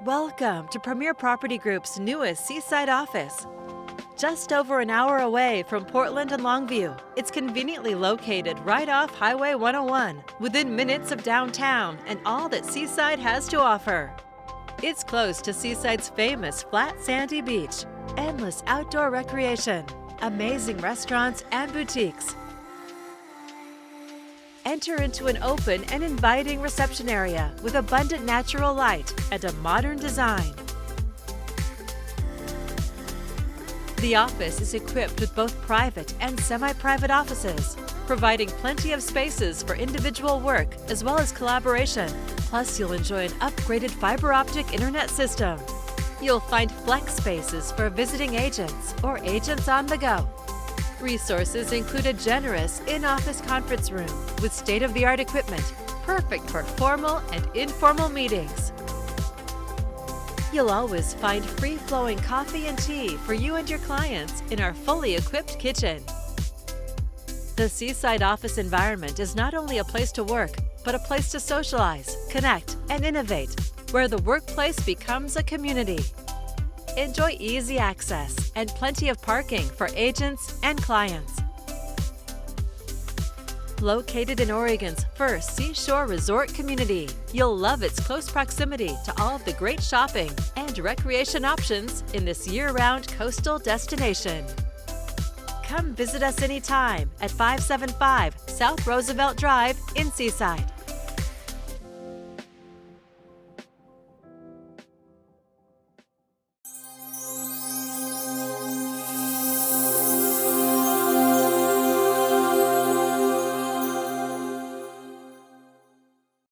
Welcome to Premier Property Group's newest Seaside office. Just over an hour away from Portland and Longview, it's conveniently located right off Highway 101, within minutes of downtown and all that Seaside has to offer. It's close to Seaside's famous flat sandy beach, endless outdoor recreation, amazing restaurants and boutiques. Enter into an open and inviting reception area with abundant natural light and a modern design. The office is equipped with both private and semi-private offices, providing plenty of spaces for individual work as well as collaboration. Plus, you'll enjoy an upgraded fiber optic internet system. You'll find flex spaces for visiting agents or agents on the go. Resources include a generous in-office conference room with state-of-the-art equipment, perfect for formal and informal meetings. You'll always find free-flowing coffee and tea for you and your clients in our fully equipped kitchen. The Seaside office environment is not only a place to work, but a place to socialize, connect, and innovate, where the workplace becomes a community. Enjoy easy access and plenty of parking for agents and clients. Located in Oregon's first seashore resort community, you'll love its close proximity to all of the great shopping and recreation options in this year-round coastal destination. Come visit us anytime at 575 South Roosevelt Drive in Seaside.